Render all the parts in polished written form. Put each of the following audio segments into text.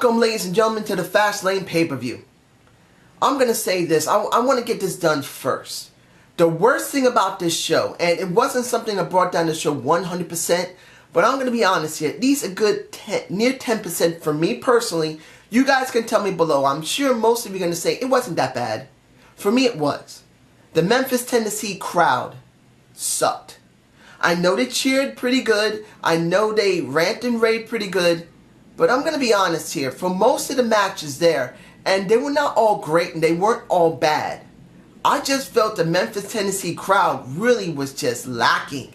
Welcome, ladies and gentlemen, to the Fastlane pay-per-view. I'm going to say this. I want to get this done first. The worst thing about this show, and it wasn't something that brought down the show 100%, but I'm going to be honest here. These are good near 10% for me personally. You guys can tell me below. I'm sure most of you are going to say it wasn't that bad. For me, it was. The Memphis, Tennessee crowd sucked. I know they cheered pretty good. I know they ranted and raved pretty good. But I'm going to be honest here. For most of the matches there, and they were not all great and they weren't all bad, I just felt the Memphis, Tennessee crowd really was just lacking.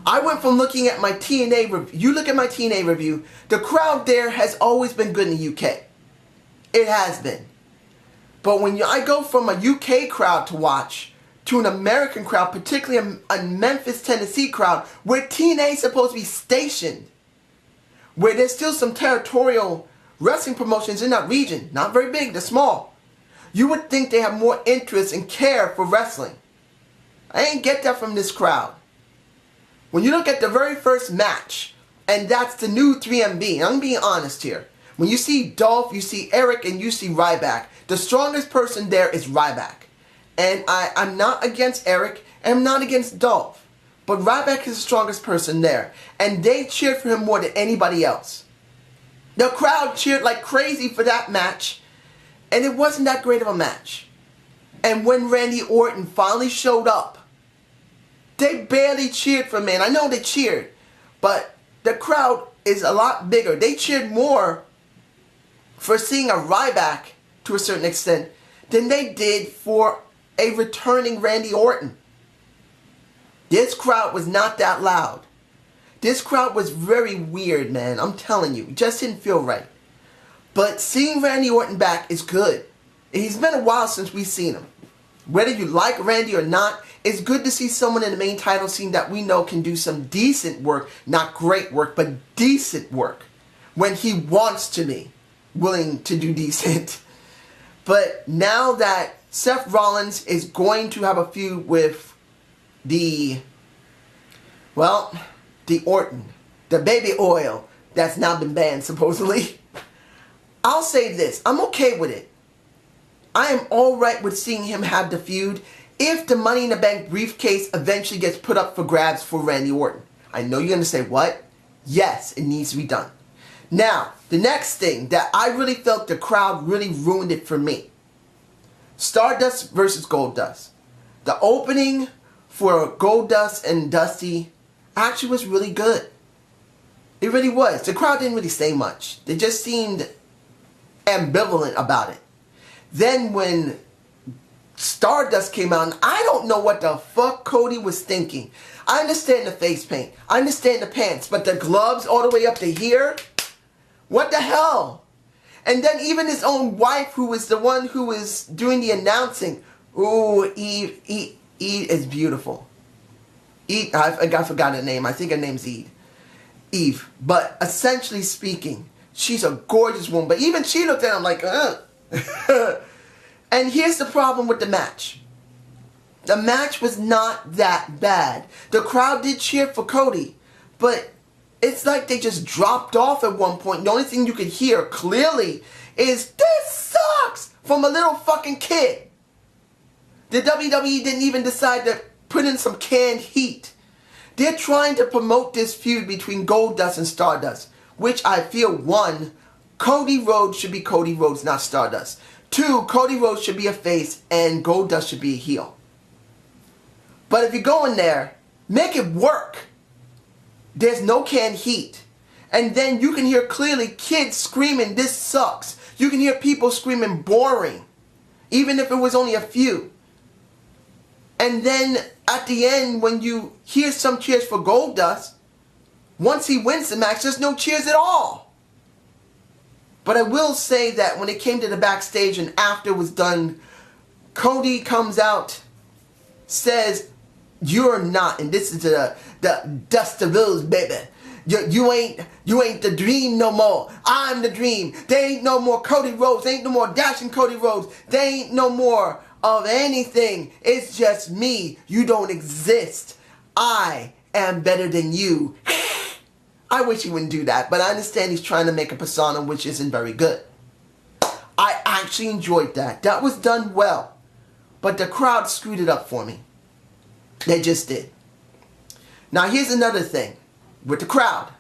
I went from looking at my TNA review. You look at my TNA review, the crowd there has always been good in the UK. It has been. But when I go from a UK crowd to watch to an American crowd, particularly a Memphis, Tennessee crowd, where TNA is supposed to be stationed, where there's still some territorial wrestling promotions in that region, not very big, they're small, you would think they have more interest and care for wrestling. I ain't get that from this crowd. When you look at the very first match, and that's the new 3MB, I'm being honest here. When you see Dolph, you see Eric, and you see Ryback, the strongest person there is Ryback. And I'm not against Eric, and I'm not against Dolph. But Ryback is the strongest person there. And they cheered for him more than anybody else. The crowd cheered like crazy for that match. And it wasn't that great of a match. And when Randy Orton finally showed up, they barely cheered for him. I know they cheered. But the crowd is a lot bigger. They cheered more for seeing a Ryback to a certain extent than they did for a returning Randy Orton. This crowd was not that loud. This crowd was very weird, man. I'm telling you. It just didn't feel right. But seeing Randy Orton back is good. He's been a while since we've seen him. Whether you like Randy or not, it's good to see someone in the main title scene that we know can do some decent work. Not great work, but decent work. When he wants to be willing to do decent. But now that Seth Rollins is going to have a feud with the Orton, the baby oil that's now been banned supposedly. I'll say this, I'm okay with it. I am alright with seeing him have the feud if the Money in the Bank briefcase eventually gets put up for grabs for Randy Orton. I know you're going to say, what? Yes, it needs to be done. Now, the next thing that I really felt the crowd really ruined it for me. Stardust versus Goldust. The opening for Goldust and Dusty actually was really good. It really was. The crowd didn't really say much. They just seemed ambivalent about it. Then when Stardust came out, and I don't know what the fuck Cody was thinking. I understand the face paint. I understand the pants. But the gloves all the way up to here? What the hell? And then even his own wife, who was the one who was doing the announcing. Ooh, Eve is beautiful. Eve, I forgot her name. I think her name's Eve. But essentially speaking, she's a gorgeous woman. But even she looked at him like, And here's the problem with the match. The match was not that bad. The crowd did cheer for Cody. But it's like they just dropped off at one point. The only thing you could hear clearly is, "This sucks!" from a little fucking kid. The WWE didn't even decide to put in some canned heat. They're trying to promote this feud between Goldust and Stardust, which I feel, 1, Cody Rhodes should be Cody Rhodes, not Stardust. 2, Cody Rhodes should be a face and Goldust should be a heel. But if you go in there, make it work. There's no canned heat. And then you can hear clearly kids screaming, "This sucks." You can hear people screaming, "Boring." Even if it was only a few. And then at the end, when you hear some cheers for Goldust, once he wins the match, there's no cheers at all. But I will say that when it came to the backstage and after it was done, Cody comes out, says, "You're not," and this is the Dustavilles, baby. You ain't the dream no more. I'm the dream. There ain't no more Cody Rhodes. There ain't no more dashing Cody Rhodes. There ain't no more of anything. It's just me. You don't exist. I am better than you. I wish he wouldn't do that, but I understand he's trying to make a persona which isn't very good. I actually enjoyed that. That was done well. But the crowd screwed it up for me. They just did. Now here's another thing with the crowd.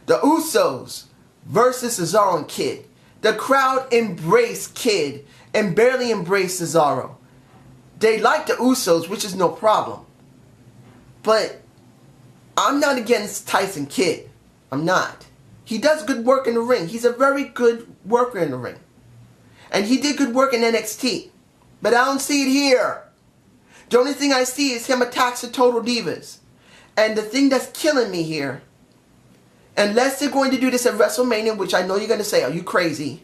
The Usos versus Cesaro and Kid. The crowd embraced Kid and barely embraced Cesaro. They like the Usos, which is no problem. But I'm not against Tyson Kidd. I'm not. He does good work in the ring. He's a very good worker in the ring. And he did good work in NXT. But I don't see it here. The only thing I see is him attacks the Total Divas. And the thing that's killing me here, unless they're going to do this at WrestleMania, which I know you're going to say, are you crazy?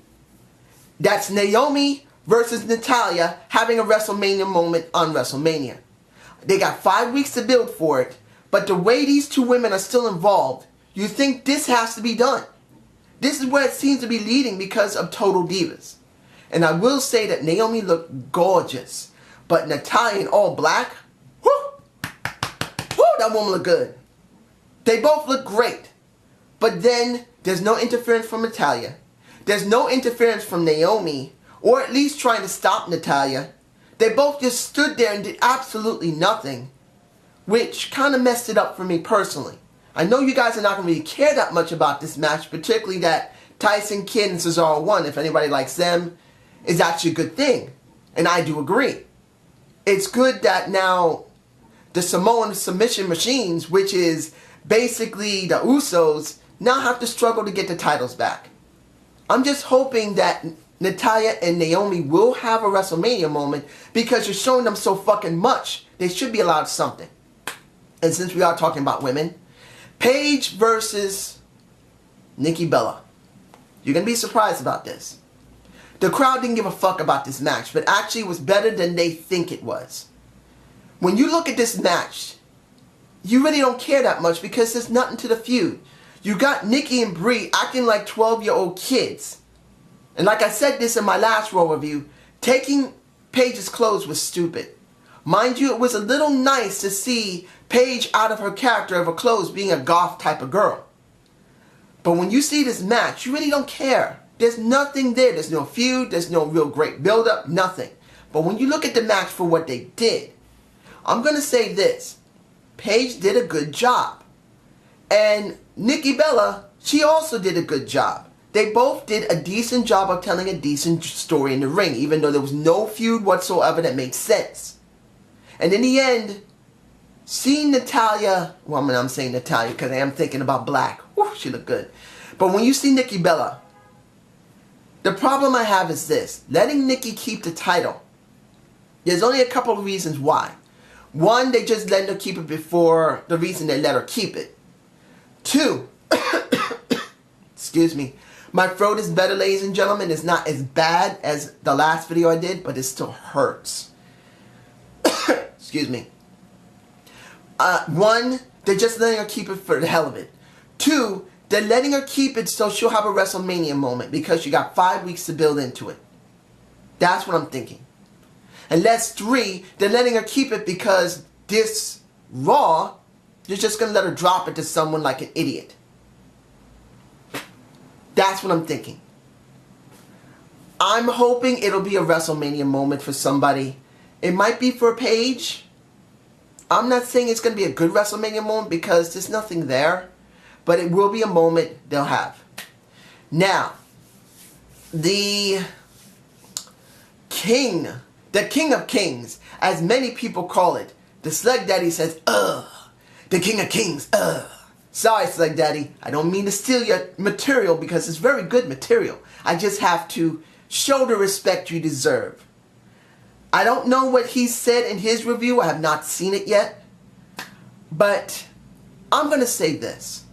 That's Naomi versus Natalya having a WrestleMania moment on WrestleMania. They got 5 weeks to build for it. But the way these two women are still involved, you think this has to be done. This is where it seems to be leading because of Total Divas. And I will say that Naomi looked gorgeous. But Natalya in all black, whoo, that woman looked good. They both look great. But then there's no interference from Natalya. There's no interference from Naomi, or at least trying to stop Natalya. They both just stood there and did absolutely nothing, which kind of messed it up for me personally. I know you guys are not going to really care that much about this match, particularly that Tyson Kidd and Cesaro won. If anybody likes them, is actually a good thing. And I do agree. It's good that now the Samoan submission machines, which is basically the Usos, now have to struggle to get the titles back. I'm just hoping that Natalya and Naomi will have a WrestleMania moment because you're showing them so fucking much. They should be allowed something. And since we are talking about women, Paige versus Nikki Bella. You're going to be surprised about this. The crowd didn't give a fuck about this match, but actually it was better than they think it was. When you look at this match, you really don't care that much because there's nothing to the feud. You got Nikki and Brie acting like 12-year-old kids. And like I said this in my last Raw review, taking Paige's clothes was stupid. Mind you, it was a little nice to see Paige out of her character of her clothes being a goth type of girl. But when you see this match, you really don't care. There's nothing there. There's no feud. There's no real great build-up. Nothing. But when you look at the match for what they did, I'm going to say this. Paige did a good job. And Nikki Bella, she also did a good job. They both did a decent job of telling a decent story in the ring, even though there was no feud whatsoever that made sense. And in the end, seeing Natalya, well, I'm saying Natalya because I am thinking about black. Whew, she looked good. But when you see Nikki Bella, the problem I have is this. Letting Nikki keep the title. There's only a couple of reasons why. One, they just let her keep it before the reason they let her keep it. Two, excuse me, my throat is better, ladies and gentlemen. It's not as bad as the last video I did, but it still hurts. Excuse me. One, they're just letting her keep it for the hell of it. Two, they're letting her keep it so she'll have a WrestleMania moment because she got 5 weeks to build into it. That's what I'm thinking. And that's three, they're letting her keep it because this Raw, they're just going to let her drop it to someone like an idiot. That's what I'm thinking. I'm hoping it'll be a WrestleMania moment for somebody. It might be for Paige. I'm not saying it's going to be a good WrestleMania moment because there's nothing there. But it will be a moment they'll have. Now, the King of Kings, as many people call it, the Slug Daddy says, ugh. The King of Kings, ugh. Sorry, Slug Daddy. I don't mean to steal your material because it's very good material. I just have to show the respect you deserve. I don't know what he said in his review. I have not seen it yet. But I'm going to say this.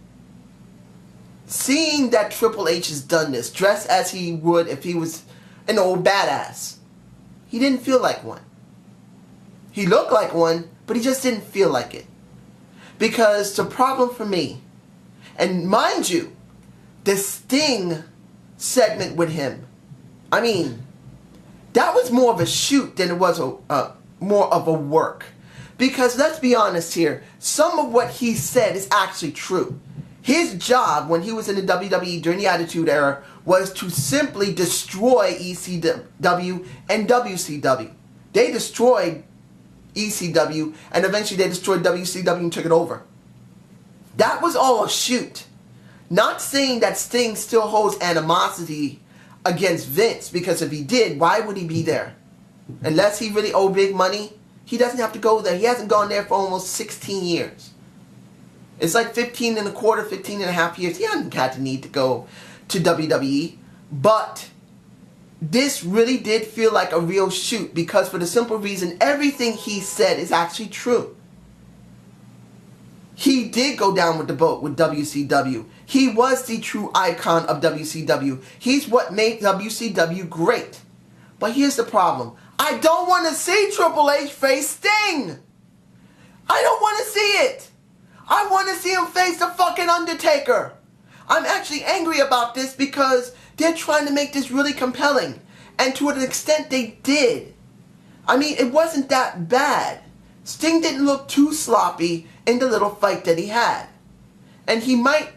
Seeing that Triple H has done this, dressed as he would if he was an old badass, he didn't feel like one. He looked like one, but he just didn't feel like it. Because the problem for me, and mind you, the Sting segment with him, I mean, that was more of a shoot than it was more of a work. Because let's be honest here, some of what he said is actually true. His job when he was in the WWE during the Attitude Era was to simply destroy ECW and WCW. They destroyed ECW and eventually they destroyed WCW and took it over. That was all a shoot. Not saying that Sting still holds animosity against Vince, because if he did, why would he be there? Unless he really owed big money, he doesn't have to go there. He hasn't gone there for almost 16 years. It's like 15 and a quarter, 15 and a half years. He hasn't had the need to go to WWE. But this really did feel like a real shoot, because for the simple reason, everything he said is actually true. He did go down with the boat with WCW. He was the true icon of WCW. He's what made WCW great. But here's the problem. I don't want to see Triple H face Sting. I don't want to see it. I want to see him face the fucking Undertaker. I'm actually angry about this because they're trying to make this really compelling. And to an extent they did. I mean, it wasn't that bad. Sting didn't look too sloppy in the little fight that he had. And he might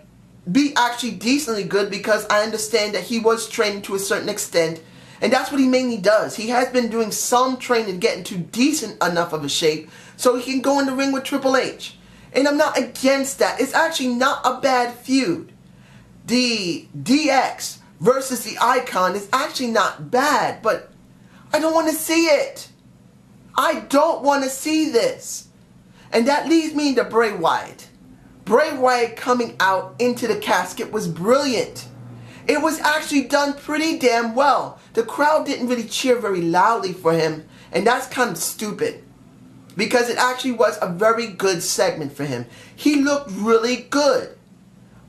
be actually decently good, because I understand that he was training to a certain extent. And that's what he mainly does. He has been doing some training to get into decent enough of a shape so he can go in the ring with Triple H. And I'm not against that. It's actually not a bad feud. The DX versus the Icon is actually not bad, but I don't want to see it. I don't want to see this. And that leads me to Bray Wyatt. Bray Wyatt coming out into the casket was brilliant. It was actually done pretty damn well. The crowd didn't really cheer very loudly for him, and that's kind of stupid, because it actually was a very good segment for him. He looked really good.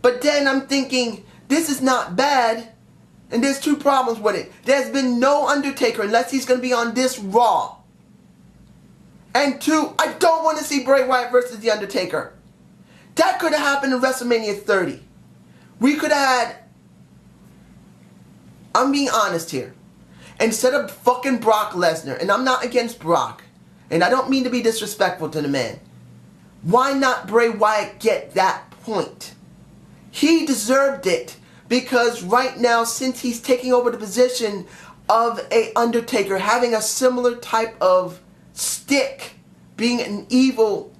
But then I'm thinking, this is not bad, and there's two problems with it. There's been no Undertaker unless he's going to be on this Raw. And two, I don't want to see Bray Wyatt versus The Undertaker. That could have happened in WrestleMania 30. We could have had, I'm being honest here, instead of fucking Brock Lesnar, and I'm not against Brock, and I don't mean to be disrespectful to the man, why not Bray Wyatt get that point? He deserved it, because right now, since he's taking over the position of a Undertaker, having a similar type of stick, being an evil,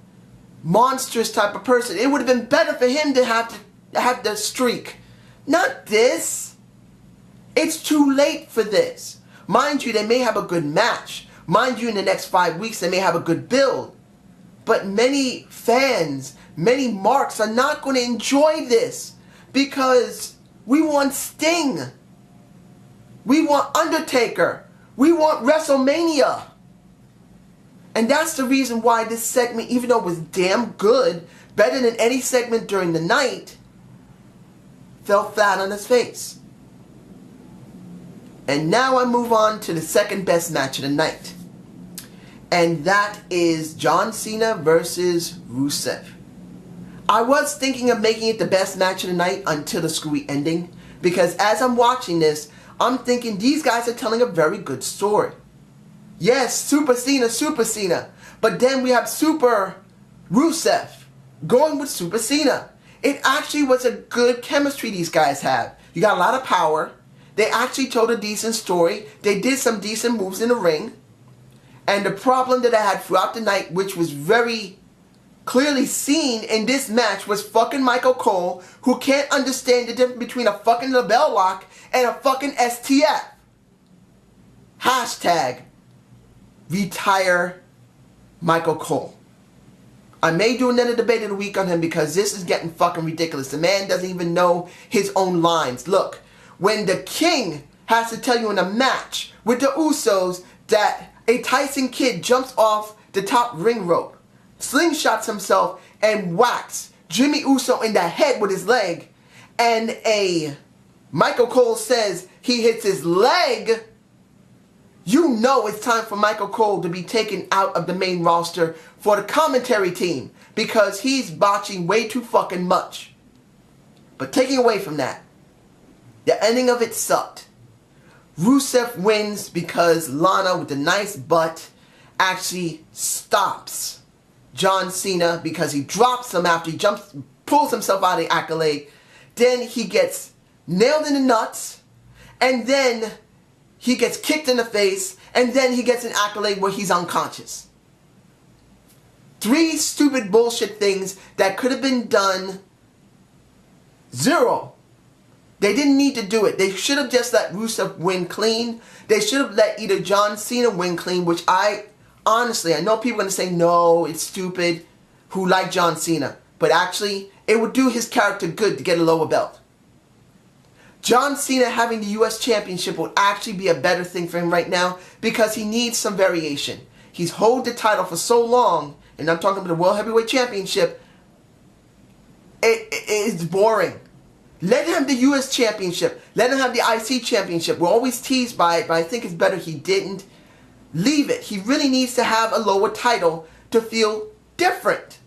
monstrous type of person, it would have been better for him to have the streak. Not this. It's too late for this. Mind you, they may have a good match. Mind you, in the next 5 weeks, they may have a good build. But many fans, many marks are not going to enjoy this, because we want Sting. We want Undertaker. We want WrestleMania. And that's the reason why this segment, even though it was damn good, better than any segment during the night, fell flat on its face. And now I move on to the second best match of the night. And that is John Cena versus Rusev. I was thinking of making it the best match of the night until the screwy ending, because as I'm watching this, I'm thinking these guys are telling a very good story. Yes, Super Cena. But then we have Super Rusev going with Super Cena. It actually was a good chemistry these guys have. You got a lot of power. They actually told a decent story. They did some decent moves in the ring. And the problem that I had throughout the night, which was very clearly seen in this match, was fucking Michael Cole, who can't understand the difference between a fucking label lock and a fucking STF. Hashtag retire Michael Cole. I may do another debate of the week on him, because this is getting fucking ridiculous. The man doesn't even know his own lines. Look, when the King has to tell you in a match with the Usos that a Tyson Kidd jumps off the top ring rope, slingshots himself, and whacks Jimmy Uso in the head with his leg, and a Michael Cole says he hits his leg, you know it's time for Michael Cole to be taken out of the main roster for the commentary team, because he's botching way too fucking much. But taking away from that, the ending of it sucked. Rusev wins because Lana, with a nice butt, actually stops John Cena, because he drops him after he jumps pulls himself out of the accolade. Then he gets nailed in the nuts. And then he gets kicked in the face. And then he gets an accolade where he's unconscious. 3 stupid bullshit things that could have been done. 0. They didn't need to do it. They should have just let Rusev win clean. They should have let either John Cena win clean, which honestly, I know people are going to say, no, it's stupid, who like John Cena. But actually, it would do his character good to get a lower belt. John Cena having the U.S. Championship would actually be a better thing for him right now because he needs some variation. He's held the title for so long, and I'm talking about the World Heavyweight Championship, it's boring. Let him have the U.S. Championship. Let him have the IC Championship. We're always teased by it, but I think it's better he didn't. Leave it. He really needs to have a lower title to feel different.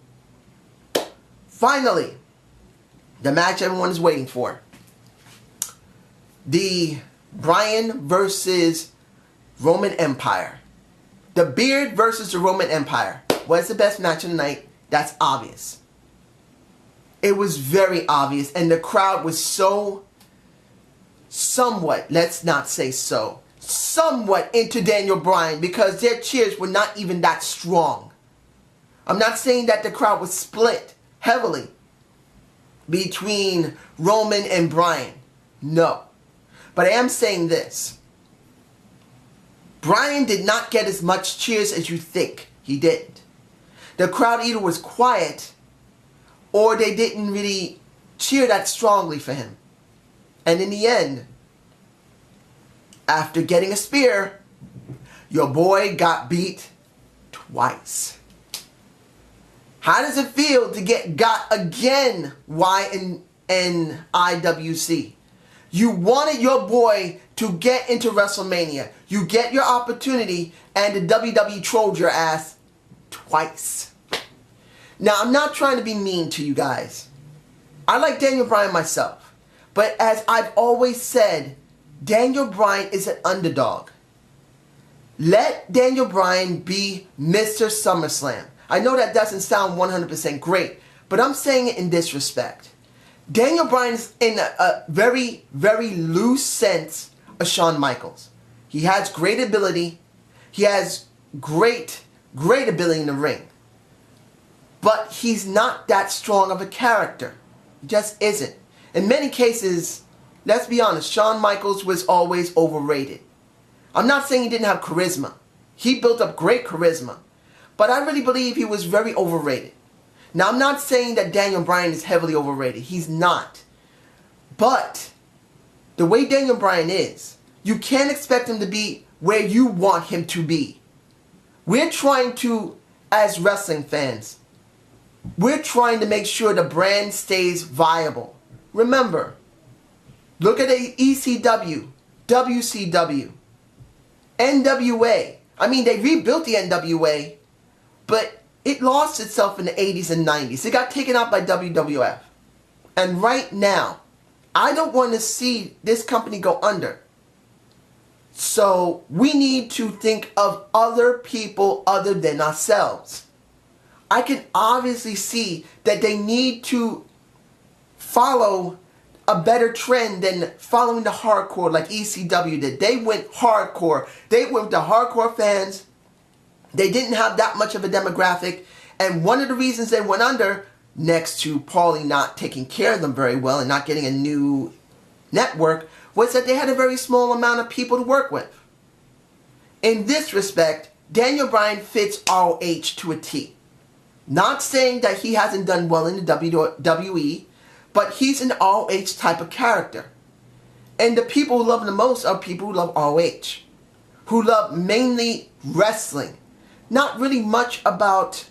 Finally, the match everyone is waiting for. The Bryan versus Roman Empire. The Beard versus the Roman Empire. What's the best match of the night? That's obvious. It was very obvious, and the crowd was somewhat, let's not say so, somewhat into Daniel Bryan because their cheers were not even that strong. I'm not saying that the crowd was split heavily between Roman and Bryan. No. But I am saying this. Bryan did not get as much cheers as you think he did. The crowd either was quiet or they didn't really cheer that strongly for him. And in the end, after getting a spear, your boy got beat twice. How does it feel to get got again? Why in IWC? You wanted your boy to get into WrestleMania. You get your opportunity and the WWE trolled your ass twice. Now, I'm not trying to be mean to you guys. I like Daniel Bryan myself. But as I've always said, Daniel Bryan is an underdog. Let Daniel Bryan be Mr. SummerSlam. I know that doesn't sound 100% great, but I'm saying it in this respect. Daniel Bryan is in a very, very loose sense of Shawn Michaels. He has great ability. He has great ability in the ring. But he's not that strong of a character. He just isn't. In many cases, let's be honest, Shawn Michaels was always overrated. I'm not saying he didn't have charisma. He built up great charisma. But I really believe he was very overrated. Now, I'm not saying that Daniel Bryan is heavily overrated. He's not. But the way Daniel Bryan is, you can't expect him to be where you want him to be. We're trying to, as wrestling fans, we're trying to make sure the brand stays viable. Remember, look at the ECW, WCW, NWA. I mean, they rebuilt the NWA, but it lost itself in the 80s and 90s. It got taken out by WWF. And right now, I don't want to see this company go under. So we need to think of other people other than ourselves. I can obviously see that they need to follow a better trend than following the hardcore like ECW did. They went hardcore. They went with the hardcore fans. They didn't have that much of a demographic. And one of the reasons they went under, next to Paulie not taking care of them very well and not getting a new network, was that they had a very small amount of people to work with. In this respect, Daniel Bryan fits ROH to a T. Not saying that he hasn't done well in the WWE, but he's an ROH type of character. And the people who love him the most are people who love ROH, who love mainly wrestling. Not really much about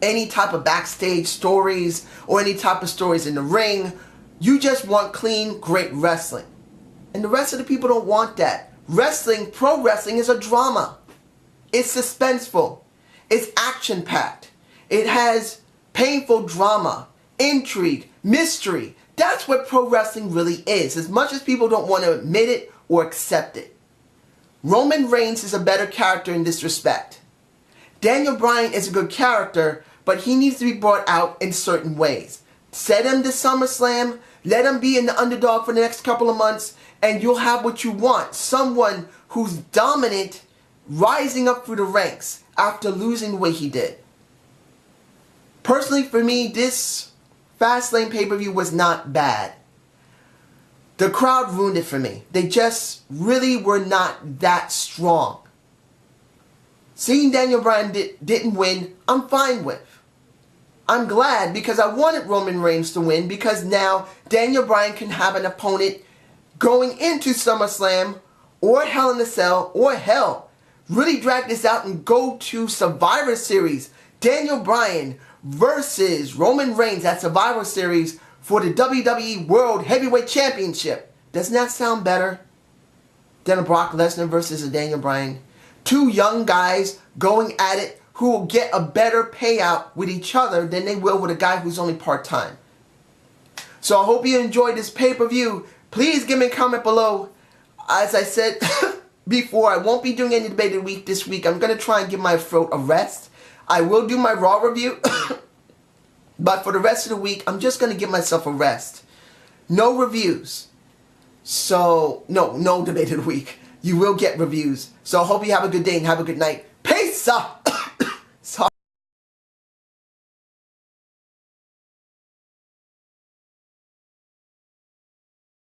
any type of backstage stories or any type of stories in the ring. You just want clean, great wrestling. And the rest of the people don't want that. Wrestling, pro wrestling is a drama. It's suspenseful. It's action-packed. It has painful drama, intrigue, mystery. That's what pro wrestling really is, as much as people don't want to admit it or accept it. Roman Reigns is a better character in this respect. Daniel Bryan is a good character, but he needs to be brought out in certain ways. Set him to SummerSlam. Let him be in the underdog for the next couple of months, and you'll have what you want. Someone who's dominant, rising up through the ranks after losing the way he did. Personally, for me, this Fastlane pay-per-view was not bad. The crowd ruined it for me. They just really were not that strong. Seeing Daniel Bryan didn't win, I'm fine with. I'm glad because I wanted Roman Reigns to win, because now Daniel Bryan can have an opponent going into SummerSlam or Hell in a Cell, or hell, really drag this out and go to Survivor Series. Daniel Bryan versus Roman Reigns at Survivor Series for the WWE World Heavyweight Championship. Doesn't that sound better than a Brock Lesnar versus a Daniel Bryan? Two young guys going at it who will get a better payout with each other than they will with a guy who's only part-time. So I hope you enjoyed this pay-per-view. Please give me a comment below. As I said before, I won't be doing any debate of the week this week. I'm going to try and give my throat a rest. I will do my Raw review. But for the rest of the week, I'm just going to give myself a rest. No reviews. So, no debate of the week. You will get reviews. So I hope you have a good day and have a good night. Peace out.